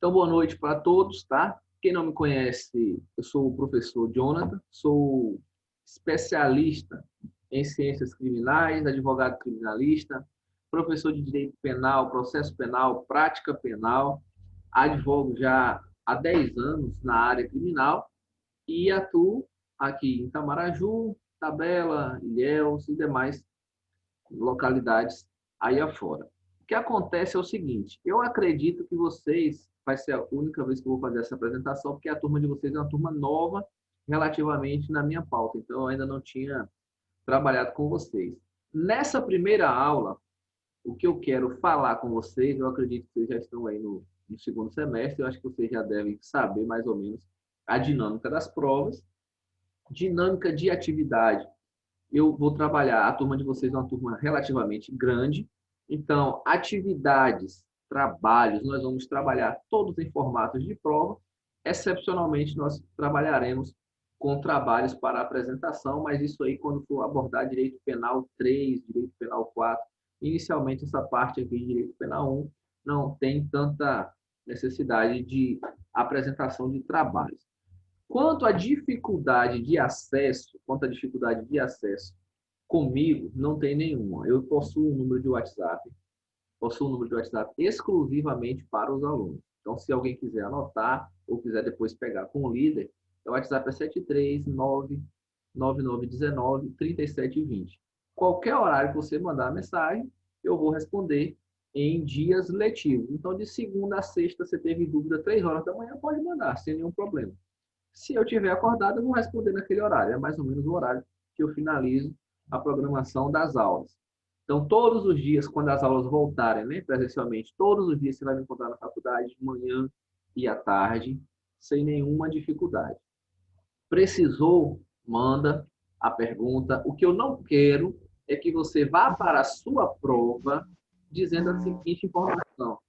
Então, boa noite para todos, tá? Quem não me conhece, eu sou o professor Jonathan, sou especialista em ciências criminais, advogado criminalista, professor de direito penal, processo penal, prática penal, advogo já há 10 anos na área criminal e atuo aqui em Itamaraju, Tabela, Ilhéus e demais localidades aí afora. O que acontece é o seguinte, eu acredito que vocês, vai ser a única vez que eu vou fazer essa apresentação, porque a turma de vocês é uma turma nova relativamente na minha pauta, então eu ainda não tinha trabalhado com vocês. Nessa primeira aula, o que eu quero falar com vocês, eu acredito que vocês já estão aí no segundo semestre, eu acho que vocês já devem saber mais ou menos a dinâmica das provas, dinâmica de atividade. Eu vou trabalhar, a turma de vocês é uma turma relativamente grande, então, atividades, trabalhos, nós vamos trabalhar todos em formatos de prova, excepcionalmente nós trabalharemos com trabalhos para apresentação, mas isso aí quando for abordar direito penal 3, direito penal 4, inicialmente essa parte aqui de direito penal 1 não tem tanta necessidade de apresentação de trabalhos. Quanto à dificuldade de acesso, comigo, não tem nenhuma. Eu possuo um número de WhatsApp, exclusivamente para os alunos. Então, se alguém quiser anotar ou quiser depois pegar com o líder, o WhatsApp é 73999193720. Qualquer horário que você mandar a mensagem, eu vou responder em dias letivos. Então, de segunda a sexta, você teve dúvida 3 horas da manhã, pode mandar, sem nenhum problema. Se eu tiver acordado, eu vou responder naquele horário. É mais ou menos o horário que eu finalizo a programação das aulas. Então, todos os dias, quando as aulas voltarem, né, presencialmente, todos os dias você vai me encontrar na faculdade, de manhã e à tarde, sem nenhuma dificuldade. Precisou, manda a pergunta. O que eu não quero é que você vá para a sua prova dizendo a seguinte informação.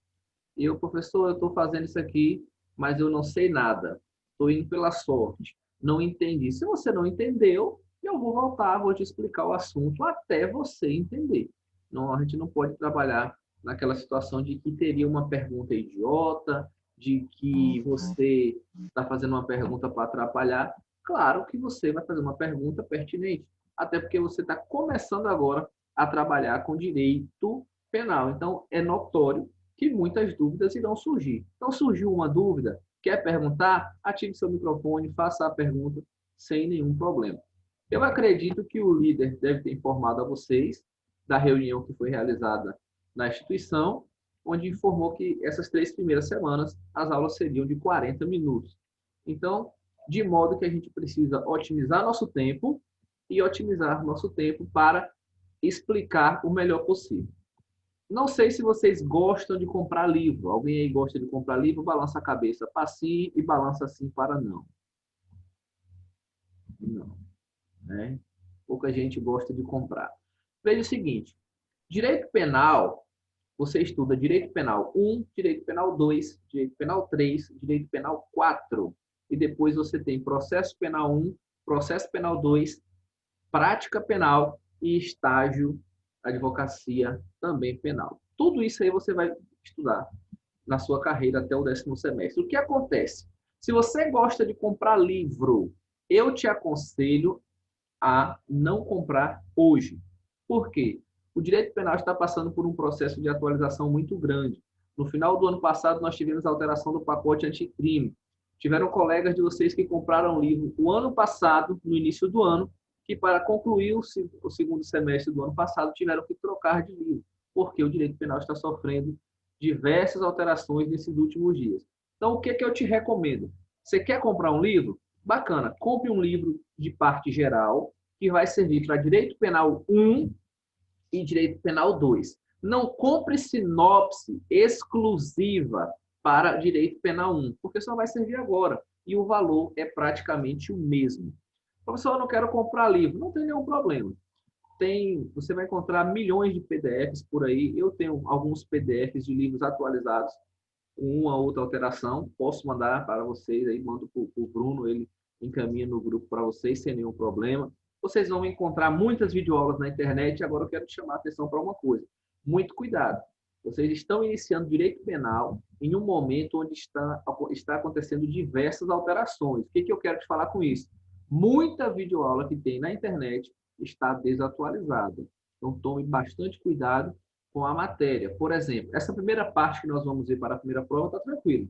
Eu, professor, eu estou fazendo isso aqui, mas eu não sei nada. Estou indo pela sorte. Não entendi. Se você não entendeu, eu vou voltar, vou te explicar o assunto até você entender. Não, a gente não pode trabalhar naquela situação de que teria uma pergunta idiota, de que você está fazendo uma pergunta para atrapalhar. Claro que você vai fazer uma pergunta pertinente, até porque você está começando agora a trabalhar com direito penal. Então, é notório que muitas dúvidas irão surgir. Então, surgiu uma dúvida, quer perguntar? Ative seu microfone, faça a pergunta sem nenhum problema. Eu acredito que o líder deve ter informado a vocês da reunião que foi realizada na instituição, onde informou que essas 3 primeiras semanas as aulas seriam de 40 minutos. Então, de modo que a gente precisa otimizar nosso tempo e otimizar nosso tempo para explicar o melhor possível. Não sei se vocês gostam de comprar livro. Alguém aí gosta de comprar livro? Balança a cabeça para sim e balança assim para não. Não. Né? Pouca gente gosta de comprar. Veja o seguinte, direito penal, você estuda direito penal 1, direito penal 2, direito penal 3, direito penal 4. E depois você tem processo penal 1, processo penal 2, prática penal e estágio advocacia também penal. Tudo isso aí você vai estudar na sua carreira até o 10º semestre. O que acontece? Se você gosta de comprar livro, eu te aconselho a não comprar hoje. Por quê? O direito penal está passando por um processo de atualização muito grande. No final do ano passado, nós tivemos a alteração do pacote anticrime. Tiveram colegas de vocês que compraram livro o ano passado, no início do ano, que para concluir o segundo semestre do ano passado tiveram que trocar de livro, porque o direito penal está sofrendo diversas alterações nesses últimos dias. Então, o que eu te recomendo? Você quer comprar um livro? Bacana, compre um livro de parte geral, que vai servir para Direito Penal 1 e Direito Penal 2. Não compre sinopse exclusiva para Direito Penal 1, porque só vai servir agora, e o valor é praticamente o mesmo. Professor, eu não quero comprar livro. Não tem nenhum problema. Você vai encontrar milhões de PDFs por aí. Eu tenho alguns PDFs de livros atualizados com uma ou outra alteração. Posso mandar para vocês aí, mando para o Bruno, ele encaminha no grupo para vocês sem nenhum problema. Vocês vão encontrar muitas videoaulas na internet. Agora eu quero te chamar a atenção para uma coisa. Muito cuidado. Vocês estão iniciando direito penal em um momento onde está acontecendo diversas alterações. O que eu quero te falar com isso? Muita videoaula que tem na internet está desatualizada. Então, tome bastante cuidado com a matéria. Por exemplo, essa primeira parte que nós vamos ver para a primeira prova está tranquilo.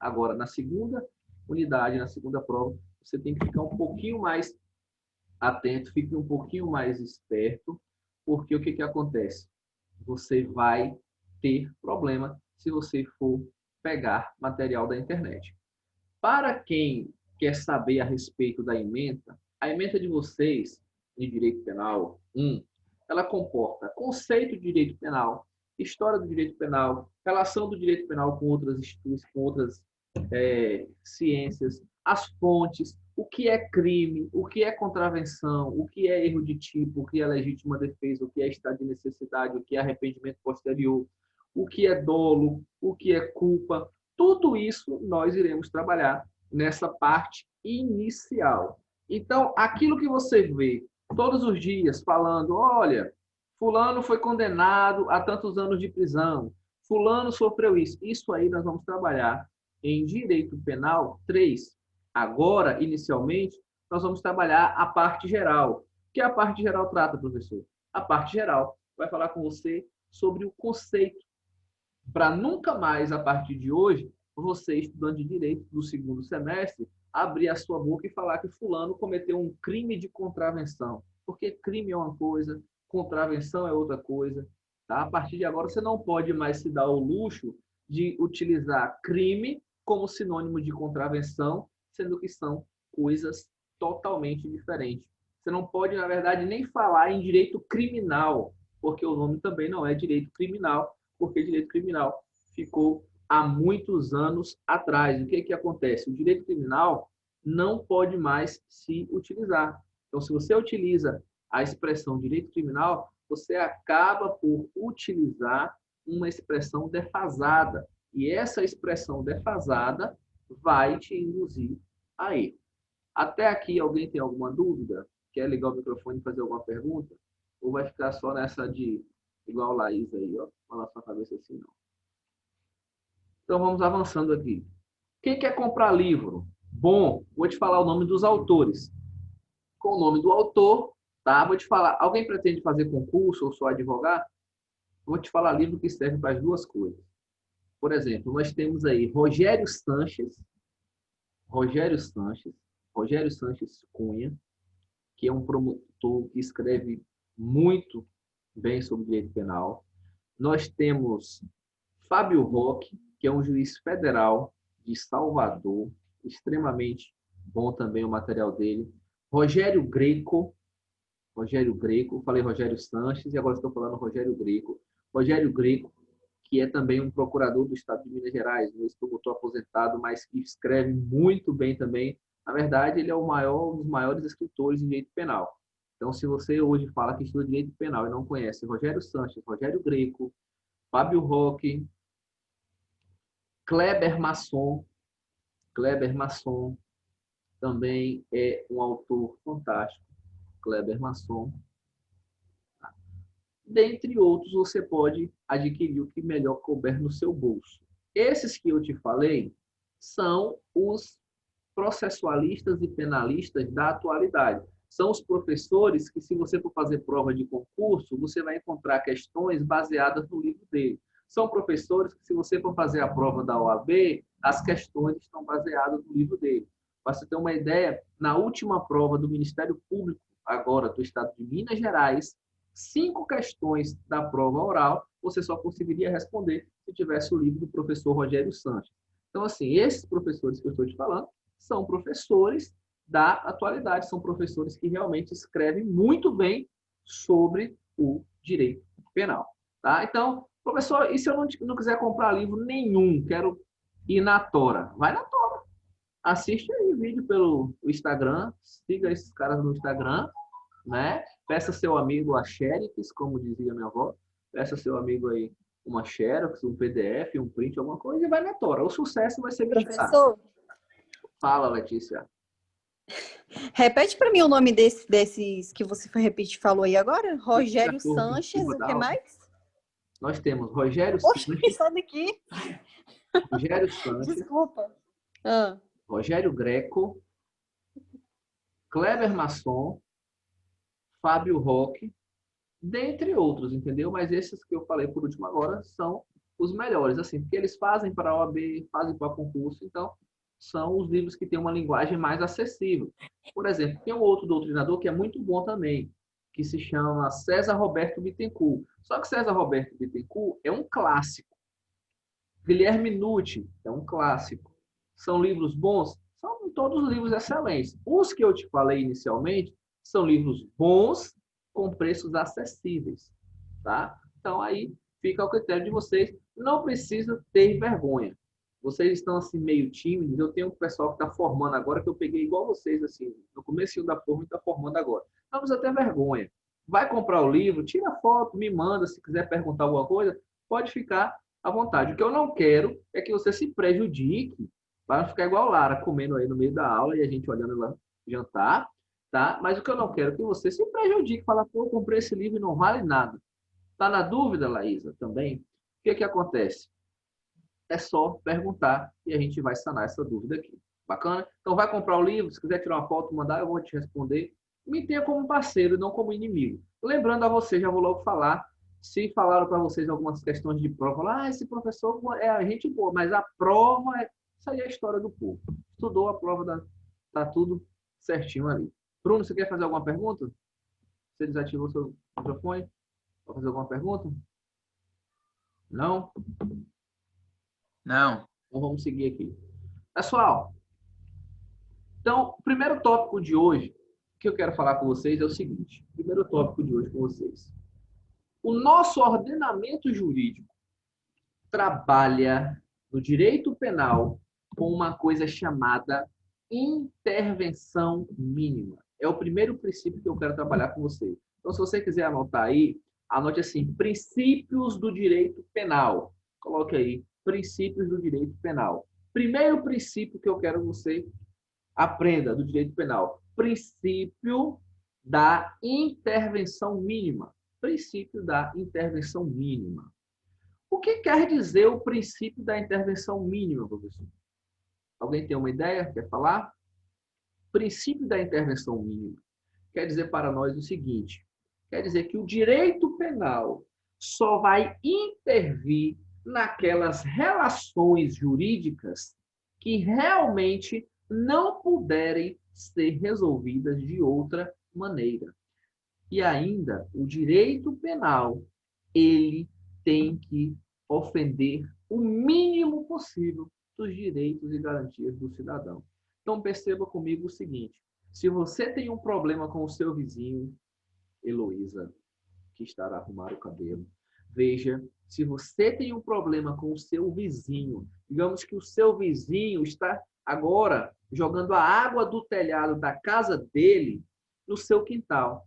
Agora, na segunda unidade, na segunda prova, você tem que ficar um pouquinho mais atento, fique um pouquinho mais esperto, porque o que acontece? Você vai ter problema se você for pegar material da internet. Para quem quer saber a respeito da ementa, a ementa de vocês, de direito penal 1, ela comporta conceito de direito penal, história do direito penal, relação do direito penal com outras instituições, com outras ciências, as fontes, o que é crime, o que é contravenção, o que é erro de tipo, o que é legítima defesa, o que é estado de necessidade, o que é arrependimento posterior, o que é dolo, o que é culpa. Tudo isso nós iremos trabalhar nessa parte inicial. Então, aquilo que você vê todos os dias falando, olha, fulano foi condenado a tantos anos de prisão, fulano sofreu isso. Isso aí nós vamos trabalhar em direito penal 3. Agora, inicialmente, nós vamos trabalhar a parte geral. O que a parte geral trata, professor? A parte geral vai falar com você sobre o conceito, para nunca mais, a partir de hoje, você, estudante de direito do segundo semestre, abrir a sua boca e falar que fulano cometeu um crime de contravenção. Porque crime é uma coisa, contravenção é outra coisa. Tá? A partir de agora, você não pode mais se dar o luxo de utilizar crime como sinônimo de contravenção, sendo que são coisas totalmente diferentes. Você não pode, na verdade, nem falar em direito criminal, porque o nome também não é direito criminal, porque direito criminal ficou há muitos anos atrás. O que acontece? O direito criminal não pode mais se utilizar. Então, se você utiliza a expressão direito criminal, você acaba por utilizar uma expressão defasada. E essa expressão defasada vai te induzir a erro. Até aqui, alguém tem alguma dúvida? Quer ligar o microfone e fazer alguma pergunta? Ou vai ficar só nessa de igual a Laís aí, ó? Fala sua cabeça assim, não. Então, vamos avançando aqui. Quem quer comprar livro? Bom, vou te falar o nome dos autores. Com o nome do autor, tá? Vou te falar, alguém pretende fazer concurso ou só advogar? Vou te falar livro que serve para as duas coisas. Por exemplo, nós temos aí Rogério Sanches Cunha, que é um promotor que escreve muito bem sobre direito penal. Nós temos Fábio Roque, que é um juiz federal de Salvador, extremamente bom também o material dele. Rogério Greco, falei Rogério Sanches e agora estou falando Rogério Greco. Rogério Greco, que é também um procurador do Estado de Minas Gerais, um ex-promotor aposentado, mas que escreve muito bem também. Na verdade, ele é um dos maiores escritores de direito penal. Então, se você hoje fala que estuda direito penal e não conhece Rogério Sanches, Rogério Greco, Fábio Roque, Kleber Masson também é um autor fantástico. Kleber Masson. Dentre outros, você pode adquirir o que melhor couber no seu bolso. Esses que eu te falei são os processualistas e penalistas da atualidade. São os professores que, se você for fazer prova de concurso, você vai encontrar questões baseadas no livro dele. São professores que, se você for fazer a prova da OAB, as questões estão baseadas no livro dele. Para você ter uma ideia, na última prova do Ministério Público, agora do Estado de Minas Gerais, 5 questões da prova oral, você só conseguiria responder se tivesse o livro do professor Rogério Sanches. Então, assim, esses professores que eu estou te falando são professores da atualidade, são professores que realmente escrevem muito bem sobre o direito penal. Tá? Então, professor, e se eu não quiser comprar livro nenhum, quero ir na Tora? Vai na Tora. Assiste aí vídeo pelo Instagram, siga esses caras no Instagram, né? Peça seu amigo a xerox, como dizia minha avó, peça seu amigo aí uma xerox, um PDF, um print, alguma coisa e vai na Tora. O sucesso vai ser verificado. Professor, fala, Letícia. repete para mim o nome desses que você falou aí agora. Rogério Sanches, o que mais? Nós temos Rogério Poxa, Sanches, sai daqui. Rogério Sanches, Desculpa. Ah, Rogério Greco, Kleber Masson, Fábio Roque, dentre outros, entendeu? Mas esses que eu falei por último agora são os melhores, assim, porque eles fazem para a OAB, fazem para concurso, então são os livros que têm uma linguagem mais acessível. Por exemplo, tem um outro doutrinador que é muito bom também, que se chama César Roberto Bittencourt. Só que César Roberto Bittencourt é um clássico. Guilherme Nucci é um clássico. São livros bons? São todos livros excelentes. Os que eu te falei inicialmente são livros bons com preços acessíveis, tá? Então aí fica ao critério de vocês. Não precisa ter vergonha. Vocês estão assim meio tímidos. Eu tenho um pessoal que está formando agora que eu peguei igual vocês assim no começo da forma e está formando agora. Não precisa ter vergonha. Vai comprar o livro, tira foto, me manda. Se quiser perguntar alguma coisa, pode ficar à vontade. O que eu não quero é que você se prejudique para ficar igual a Lara, comendo aí no meio da aula e a gente olhando ela jantar, tá? Mas o que eu não quero é que você se prejudique, fala, pô, eu comprei esse livro e não vale nada. Tá na dúvida, Laísa, também? O que que acontece? É só perguntar e a gente vai sanar essa dúvida aqui. Bacana? Então vai comprar o livro, se quiser tirar uma foto, mandar, eu vou te responder. Me tenha como parceiro, não como inimigo. Lembrando a você, já vou logo falar, se falaram para vocês algumas questões de prova, lá, esse professor é a gente boa, mas a prova, isso aí é a história do povo. Estudou a prova, tá tudo certinho ali. Bruno, você quer fazer alguma pergunta? Você desativou seu microfone? Vai fazer alguma pergunta? Não? Não. Então vamos seguir aqui. Pessoal, então, o primeiro tópico de hoje que eu quero falar com vocês é o seguinte. O primeiro tópico de hoje com vocês. O nosso ordenamento jurídico trabalha no direito penal com uma coisa chamada intervenção mínima. É o primeiro princípio que eu quero trabalhar com vocês. Então, se você quiser anotar aí, anote assim, princípios do direito penal. Coloque aí, princípios do direito penal. Primeiro princípio que eu quero que você aprenda do direito penal. Princípio da intervenção mínima. Princípio da intervenção mínima. O que quer dizer o princípio da intervenção mínima, professor? Alguém tem uma ideia? Quer falar? Princípio da intervenção mínima quer dizer para nós o seguinte: quer dizer que o direito penal só vai intervir naquelas relações jurídicas que realmente não puderem ser resolvidas de outra maneira. E ainda, o direito penal, ele tem que ofender o mínimo possível dos direitos e garantias do cidadão. Então, perceba comigo o seguinte: se você tem um problema com o seu vizinho, Heloísa, que está a arrumar o cabelo, veja, se você tem um problema com o seu vizinho, digamos que o seu vizinho está agora jogando a água do telhado da casa dele no seu quintal.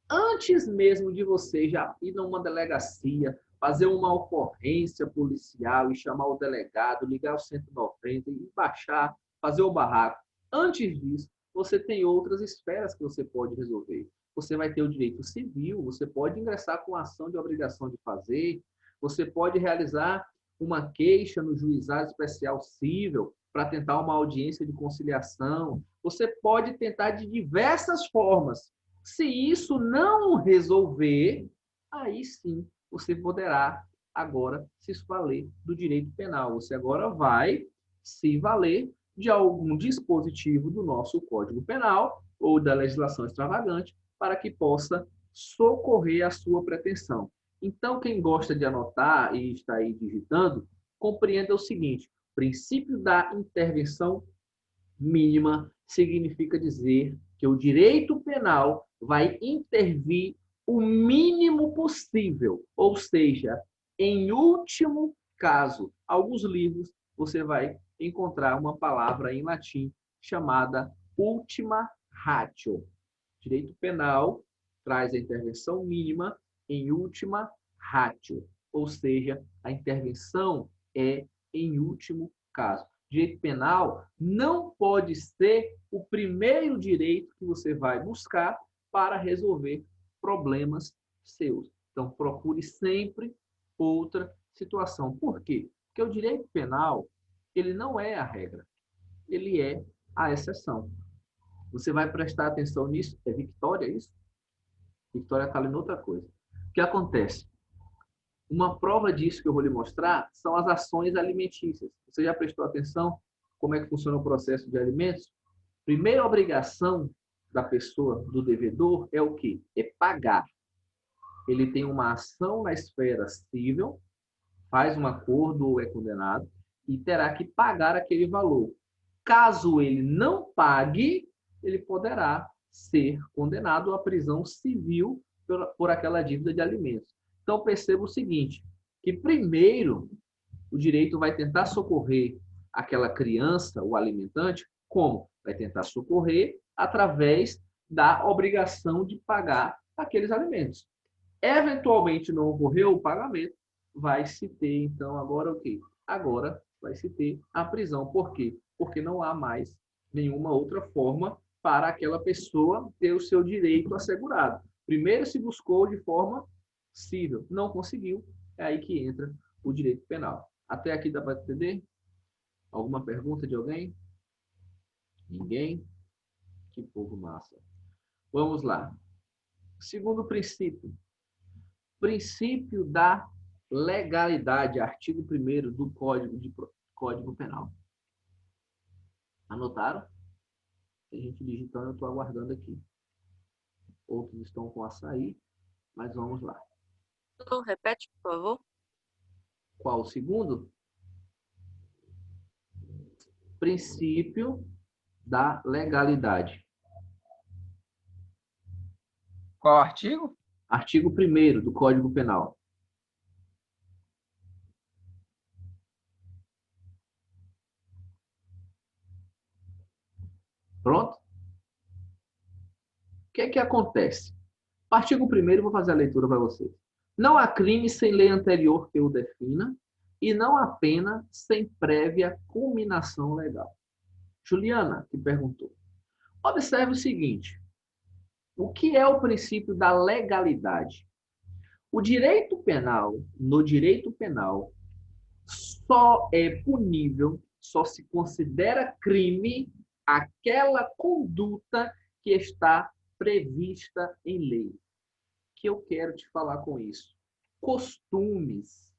Antes mesmo de você já ir numa delegacia, fazer uma ocorrência policial e chamar o delegado, ligar o 190 e baixar, fazer o barraco, antes disso, você tem outras esferas que você pode resolver. Você vai ter o direito civil, você pode ingressar com ação de obrigação de fazer, você pode realizar uma queixa no juizado especial cível para tentar uma audiência de conciliação. Você pode tentar de diversas formas. Se isso não resolver, aí sim você poderá agora se valer do direito penal. Você agora vai se valer de algum dispositivo do nosso Código Penal ou da legislação extravagante para que possa socorrer a sua pretensão. Então, quem gosta de anotar e está aí digitando, compreenda o seguinte: o princípio da intervenção mínima significa dizer que o direito penal vai intervir o mínimo possível, ou seja, em último caso, alguns livros você vai encontrar uma palavra em latim chamada ultima ratio. Direito penal traz a intervenção mínima em última ratio, ou seja, a intervenção é em último caso. Direito penal não pode ser o primeiro direito que você vai buscar para resolver problemas seus. Então, procure sempre outra situação. Por quê? Porque o direito penal, ele não é a regra, ele é a exceção. Você vai prestar atenção nisso? É Victória, é isso? Victória está lendo outra coisa. O que acontece? Uma prova disso que eu vou lhe mostrar são as ações alimentícias. Você já prestou atenção como é que funciona o processo de alimentos? Primeira obrigação da pessoa, do devedor, é o quê? É pagar. Ele tem uma ação na esfera civil, faz um acordo ou é condenado e terá que pagar aquele valor. Caso ele não pague, ele poderá ser condenado à prisão civil por aquela dívida de alimentos. Então, perceba o seguinte, que primeiro o direito vai tentar socorrer aquela criança, o alimentante, como? Vai tentar socorrer através da obrigação de pagar aqueles alimentos. Eventualmente não ocorreu o pagamento, vai se ter, então, agora o quê? Agora vai se ter a prisão. Por quê? Porque não há mais nenhuma outra forma para aquela pessoa ter o seu direito assegurado. Primeiro se buscou de forma civil, não conseguiu, é aí que entra o direito penal. Até aqui dá para entender? Alguma pergunta de alguém? Ninguém? Que povo massa. Vamos lá. Segundo princípio. Princípio da legalidade, artigo 1º do Código Penal. Anotaram? Tem gente digitando, eu estou aguardando aqui. Outros estão com açaí, mas vamos lá. Repete, por favor. Qual o segundo? Princípio da legalidade. Qual artigo? Artigo 1º do Código Penal. Pronto? O que é que acontece? Artigo 1º, vou fazer a leitura para vocês. Não há crime sem lei anterior que o defina e não há pena sem prévia culminação legal. Juliana, que perguntou. Observe o seguinte. O que é o princípio da legalidade? O direito penal, no direito penal, só é punível, só se considera crime aquela conduta que está prevista em lei. O que eu quero te falar com isso? Costumes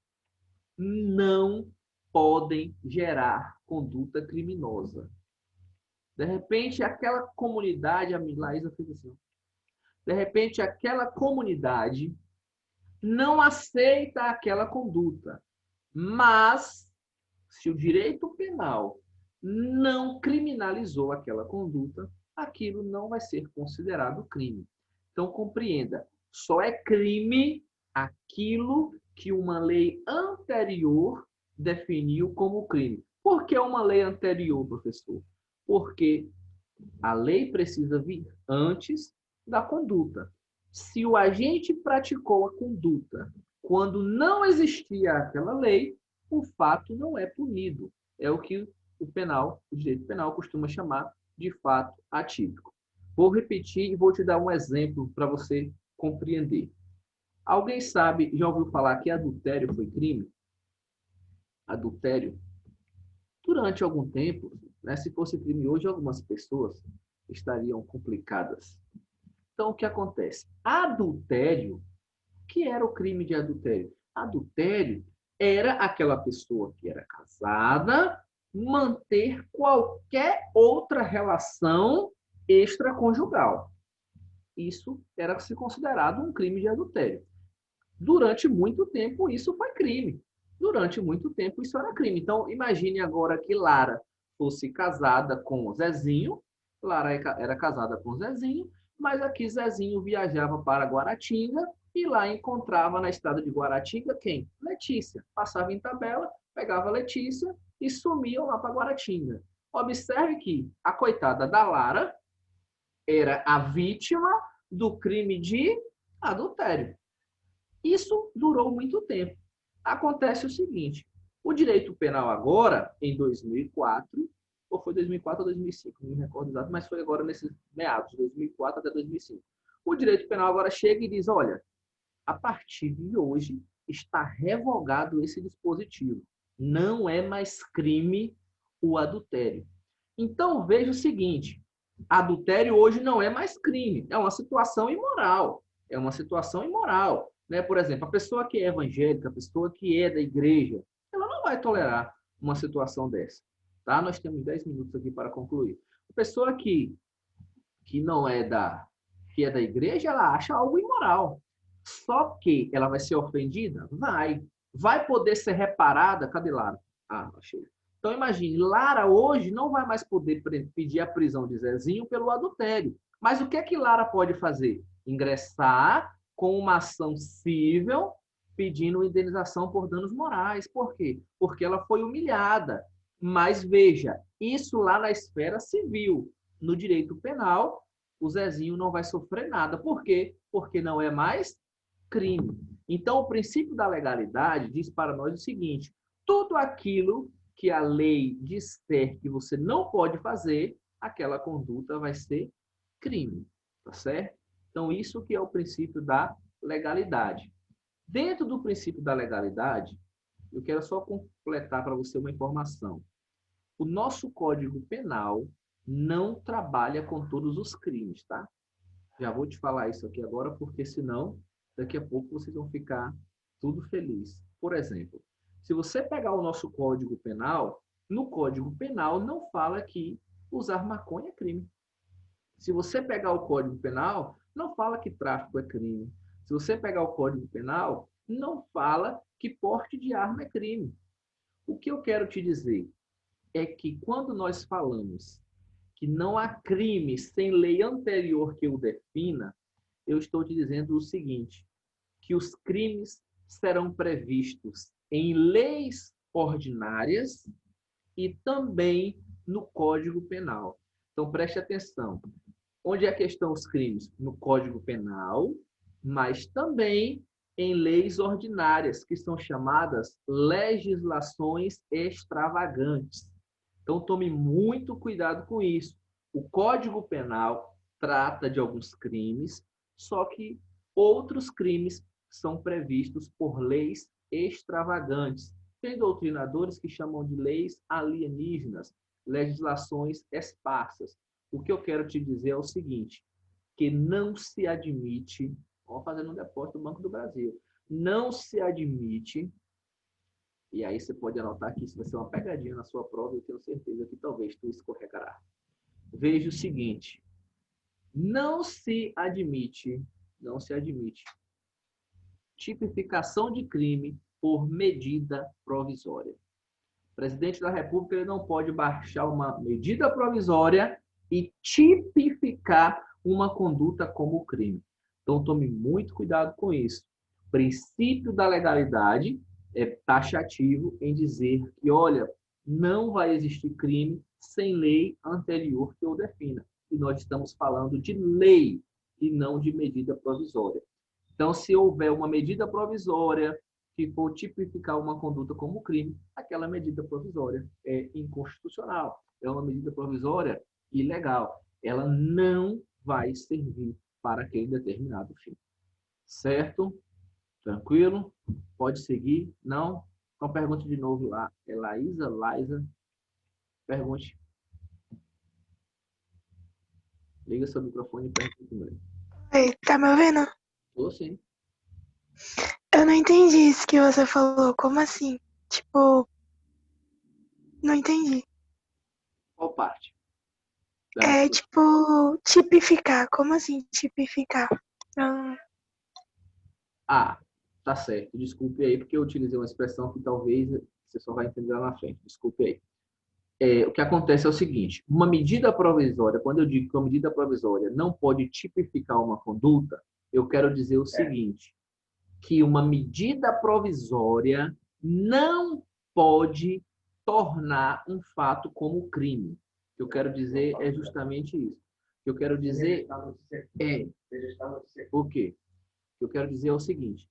não podem gerar conduta criminosa. De repente, aquela comunidade, a Laísa fez assim, de repente, aquela comunidade não aceita aquela conduta, mas se o direito penal não criminalizou aquela conduta, aquilo não vai ser considerado crime. Então, compreenda, só é crime aquilo que uma lei anterior definiu como crime. Por que uma lei anterior, professor? Porque a lei precisa vir antes da conduta. Se o agente praticou a conduta quando não existia aquela lei, o fato não é punido. É o que o direito penal costuma chamar de fato atípico. Vou repetir e vou te dar um exemplo para você compreender. Alguém sabe, já ouviu falar que adultério foi crime? Adultério? Durante algum tempo, né, se fosse crime hoje, algumas pessoas estariam complicadas. Então, o que acontece? Adultério, o que era o crime de adultério? Adultério era aquela pessoa que era casada manter qualquer outra relação extraconjugal. Isso era se considerado um crime de adultério. Durante muito tempo, isso foi crime. Durante muito tempo, isso era crime. Então, imagine agora que Lara fosse casada com o Zezinho. Lara era casada com o Zezinho, mas aqui Zezinho viajava para Guaratinga e lá encontrava na estrada de Guaratinga quem? Letícia. Passava em tabela, pegava Letícia e sumiam lá para Guaratinga. Observe que a coitada da Lara era a vítima do crime de adultério. Isso durou muito tempo. Acontece o seguinte, o direito penal agora, em 2004, ou foi 2004 ou 2005, não me recordo exato, mas foi agora nesses meados, 2004 até 2005. O direito penal agora chega e diz, olha, a partir de hoje, está revogado esse dispositivo. Não é mais crime o adultério. Então, veja o seguinte, adultério hoje não é mais crime, é uma situação imoral. É uma situação imoral. Né? Por exemplo, a pessoa que é evangélica, a pessoa que é da igreja, ela não vai tolerar uma situação dessa. Tá? Nós temos 10 minutos aqui para concluir. A pessoa que não é que é da igreja, ela acha algo imoral. Só que ela vai ser ofendida? Vai. Vai poder ser reparada? Cadê Lara? Ah, achei. Então, imagine, Lara hoje não vai mais poder pedir a prisão de Zezinho pelo adultério. Mas o que é que Lara pode fazer? Ingressar com uma ação civil pedindo indenização por danos morais. Por quê? Porque ela foi humilhada. Mas veja, isso lá na esfera civil. No direito penal, o Zezinho não vai sofrer nada. Por quê? Porque não é mais crime. Então, o princípio da legalidade diz para nós o seguinte: tudo aquilo que a lei disser que você não pode fazer, aquela conduta vai ser crime, tá certo? Então, isso que é o princípio da legalidade. Dentro do princípio da legalidade, eu quero só completar para você uma informação. O nosso Código Penal não trabalha com todos os crimes, tá? Já vou te falar isso aqui agora, porque senão, daqui a pouco vocês vão ficar tudo felizes. Por exemplo, se você pegar o nosso Código Penal, no Código Penal não fala que usar maconha é crime. Se você pegar o Código Penal, não fala que tráfico é crime. Se você pegar o Código Penal, não fala que porte de arma é crime. O que eu quero te dizer é que quando nós falamos que não há crime sem lei anterior que o defina, eu estou te dizendo o seguinte, que os crimes serão previstos em leis ordinárias e também no Código Penal. Então, preste atenção. Onde é que estão os crimes? No Código Penal, mas também em leis ordinárias, que são chamadas legislações extravagantes. Então, tome muito cuidado com isso. O Código Penal trata de alguns crimes, só que outros crimes são previstos por leis extravagantes. Tem doutrinadores que chamam de leis alienígenas, legislações esparsas. O que eu quero te dizer é o seguinte, que não se admite, vamos fazer um depósito do Banco do Brasil, não se admite. E aí você pode anotar que isso vai ser uma pegadinha na sua prova, eu tenho certeza que talvez tu escorregará. Veja o seguinte, não se admite tipificação de crime por medida provisória. O presidente da República ele não pode baixar uma medida provisória e tipificar uma conduta como crime. Então, tome muito cuidado com isso. O princípio da legalidade é taxativo em dizer que, olha, não vai existir crime sem lei anterior que o defina. E nós estamos falando de lei e não de medida provisória. Então, se houver uma medida provisória que for tipificar uma conduta como crime, aquela medida provisória é inconstitucional. É uma medida provisória ilegal. Ela não vai servir para aquele determinado fim. Certo? Tranquilo? Pode seguir? Não? Então, pergunte de novo lá. É Laísa? Pergunte. Liga seu microfone e pergunte primeiro. Oi, tá me ouvindo? Tô sim. Eu não entendi isso que você falou. Como assim? Tipo, não entendi. Qual parte? É tipo, tipificar. Como assim, tipificar? Ah, tá certo. Desculpe aí, porque eu utilizei uma expressão que talvez você só vai entender lá na frente. Desculpe aí. O que acontece é o seguinte, uma medida provisória, quando eu digo que uma medida provisória não pode tipificar uma conduta, eu quero dizer o seguinte, que uma medida provisória não pode tornar um fato como crime. O que eu quero dizer é justamente isso. O que eu quero dizer é... O quê? O que eu quero dizer é o seguinte,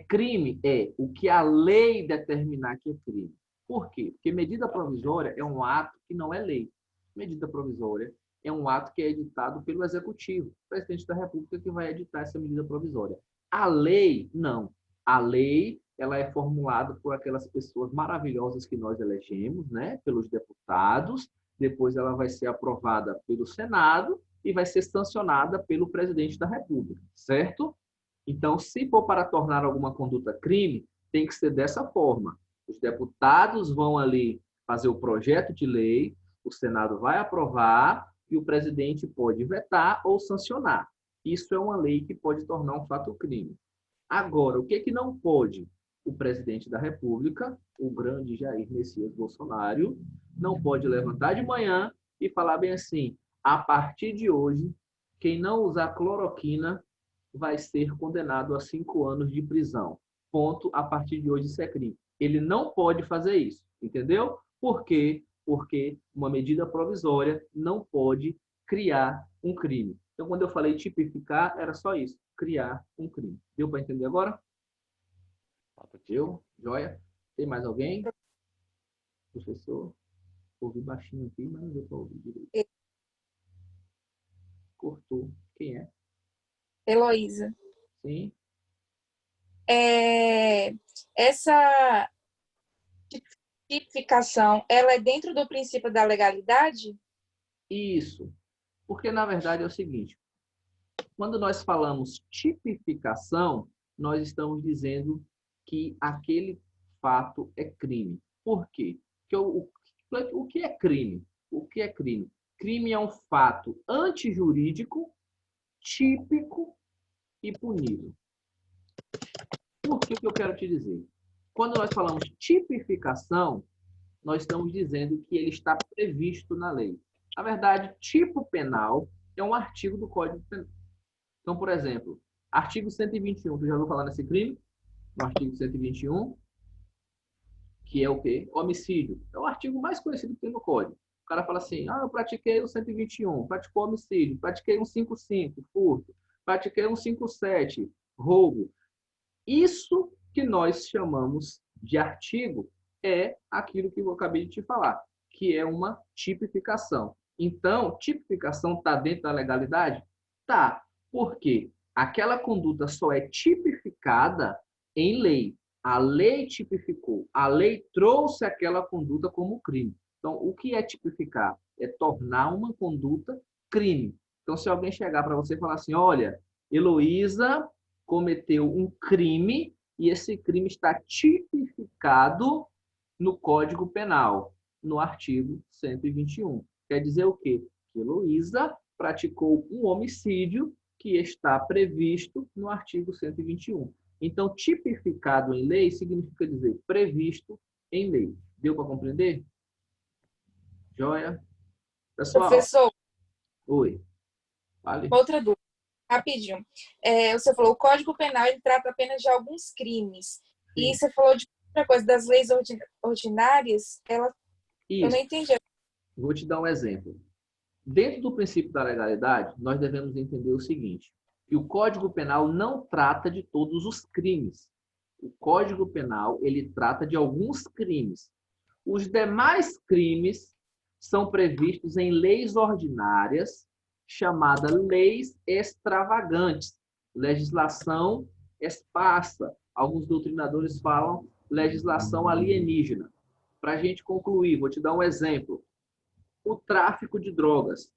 crime é o que a lei determinar que é crime. Por quê? Porque medida provisória é um ato que não é lei. Medida provisória é um ato que é editado pelo Executivo, o presidente da República que vai editar essa medida provisória. A lei, não. A lei, ela é formulada por aquelas pessoas maravilhosas que nós elegemos, né? Pelos deputados. Depois ela vai ser aprovada pelo Senado e vai ser sancionada pelo presidente da República, certo? Então, se for para tornar alguma conduta crime, tem que ser dessa forma. Os deputados vão ali fazer o projeto de lei, o Senado vai aprovar e o presidente pode vetar ou sancionar. Isso é uma lei que pode tornar um fato crime. Agora, o que não pode? O presidente da República, o grande Jair Messias Bolsonaro, não pode levantar de manhã e falar bem assim: a partir de hoje, quem não usar cloroquina vai ser condenado a 5 anos de prisão. Ponto. A partir de hoje isso é crime. Ele não pode fazer isso, entendeu? Por quê? Porque uma medida provisória não pode criar um crime. Então, quando eu falei tipificar, era só isso, criar um crime. Deu para entender agora? Eu? Joia? Tem mais alguém? Professor? Ouvi baixinho aqui, mas não deu para ouvir direito. Cortou. Quem é? Heloísa. Sim? Essa tipificação, ela é dentro do princípio da legalidade? Isso. Porque, na verdade, é o seguinte. Quando nós falamos tipificação, nós estamos dizendo que aquele fato é crime. Por quê? Porque o que é crime? O que é crime? Crime é um fato antijurídico, típico e punível. Por que eu quero te dizer? Quando nós falamos tipificação, nós estamos dizendo que ele está previsto na lei. Na verdade, tipo penal é um artigo do Código Penal. Então, por exemplo, artigo 121, tu já ouviu falar nesse crime? No artigo 121, que é o quê? Homicídio. É o artigo mais conhecido que tem no Código. O cara fala assim, eu pratiquei o 121, praticou homicídio, pratiquei um 55, furto, pratiquei um 57, roubo. Isso que nós chamamos de artigo é aquilo que eu acabei de te falar, que é uma tipificação. Então, tipificação está dentro da legalidade? Tá. Por quê? Aquela conduta só é tipificada em lei. A lei tipificou. A lei trouxe aquela conduta como crime. Então, o que é tipificar? É tornar uma conduta crime. Então, se alguém chegar para você e falar assim, olha, Heloísa cometeu um crime e esse crime está tipificado no Código Penal, no artigo 121. Quer dizer o quê? Que Heloísa praticou um homicídio que está previsto no artigo 121. Então, tipificado em lei significa dizer previsto em lei. Deu para compreender? Joia? Pessoal. Professor. Oi. Vale. Outra dúvida, rapidinho. Você falou, o Código Penal ele trata apenas de alguns crimes. Sim. E você falou de outra coisa, das leis ordinárias, eu não entendi. Vou te dar um exemplo. Dentro do princípio da legalidade, nós devemos entender o seguinte, que o Código Penal não trata de todos os crimes. O Código Penal, ele trata de alguns crimes. Os demais crimes são previstos em leis ordinárias, chamadas leis extravagantes, legislação esparsa. Alguns doutrinadores falam legislação alienígena. Para a gente concluir, vou te dar um exemplo. O tráfico de drogas.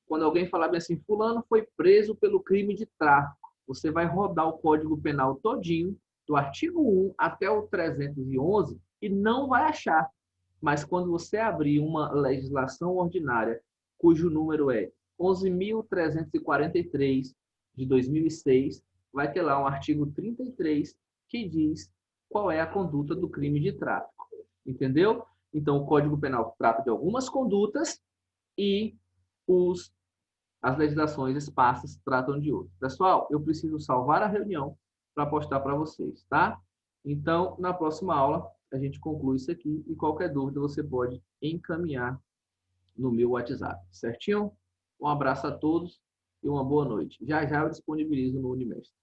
Quando alguém falar bem assim, fulano foi preso pelo crime de tráfico, você vai rodar o Código Penal todinho, do artigo 1 até o 311, e não vai achar. Mas quando você abrir uma legislação ordinária, cujo número é 11.343, de 2006, vai ter lá um artigo 33, que diz qual é a conduta do crime de tráfico. Entendeu? Então, o Código Penal trata de algumas condutas e as legislações esparsas tratam de outras. Pessoal, eu preciso salvar a reunião para postar para vocês, tá? Então, na próxima aula, a gente conclui isso aqui e qualquer dúvida você pode encaminhar no meu WhatsApp, certinho? Um abraço a todos e uma boa noite. Já já eu disponibilizo no Unimestre.